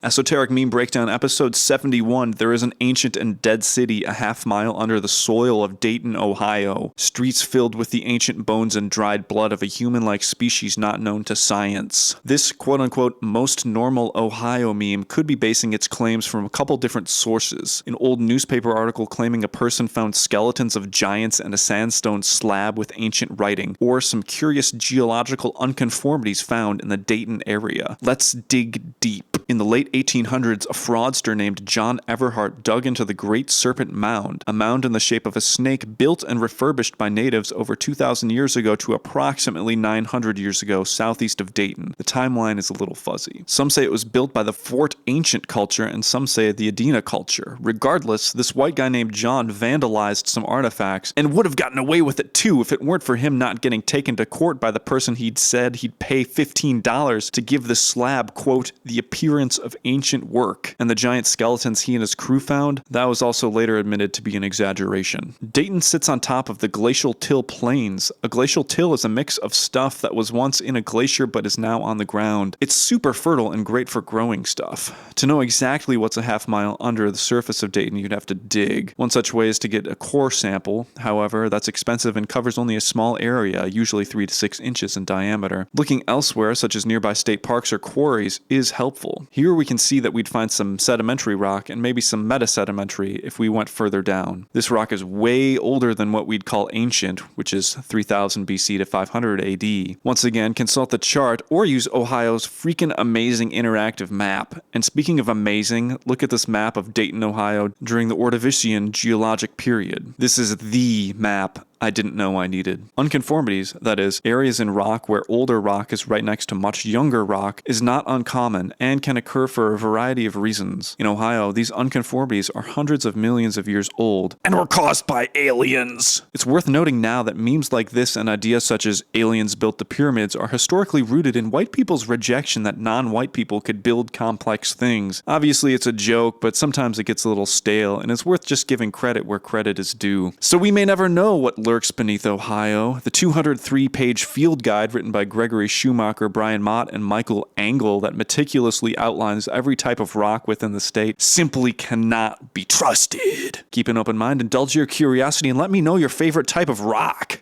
Esoteric Meme Breakdown, episode 71. There is an ancient and dead city a half-mile under the soil of Dayton, Ohio. Streets filled with the ancient bones and dried blood of a human-like species not known to science. This quote-unquote most normal Ohio meme could be basing its claims from a couple different sources. An old newspaper article claiming a person found skeletons of giants and a sandstone slab with ancient writing, or some curious geological unconformities found in the Dayton area. Let's dig deep. In the late 1800s, a fraudster named John Everhart dug into the Great Serpent Mound, a mound in the shape of a snake built and refurbished by natives over 2,000 years ago to approximately 900 years ago southeast of Dayton. The timeline is a little fuzzy. Some say it was built by the Fort Ancient culture, and some say the Adena culture. Regardless, this white guy named John vandalized some artifacts, and would have gotten away with it too if it weren't for him not getting taken to court by the person he'd said he'd pay $15 to give the slab, quote, the appearance of ancient work, and the giant skeletons he and his crew found, that was also later admitted to be an exaggeration. Dayton sits on top of the Glacial Till Plains. A glacial till is a mix of stuff that was once in a glacier but is now on the ground. It's super fertile and great for growing stuff. To know exactly what's a half mile under the surface of Dayton, you'd have to dig. One such way is to get a core sample. However, that's expensive and covers only a small area, usually 3 to 6 inches in diameter. Looking elsewhere, such as nearby state parks or quarries, is helpful. Here we can see that we'd find some sedimentary rock and maybe some metasedimentary if we went further down. This rock is way older than what we'd call ancient, which is 3000 BC to 500 AD. Once again, consult the chart or use Ohio's freaking amazing interactive map. And speaking of amazing, look at this map of Dayton, Ohio during the Ordovician geologic period. This is the map I didn't know I needed. Unconformities, that is, areas in rock where older rock is right next to much younger rock, is not uncommon and can occur for a variety of reasons. In Ohio, these unconformities are hundreds of millions of years old and were caused by aliens. It's worth noting now that memes like this and ideas such as aliens built the pyramids are historically rooted in white people's rejection that non-white people could build complex things. Obviously, it's a joke, but sometimes it gets a little stale, and it's worth just giving credit where credit is due. So we may never know what lurks beneath Ohio. The 203-page field guide written by Gregory Schumacher, Brian Mott, and Michael Engel that meticulously outlines every type of rock within the state simply cannot be trusted. Keep an open mind, indulge your curiosity, and let me know your favorite type of rock.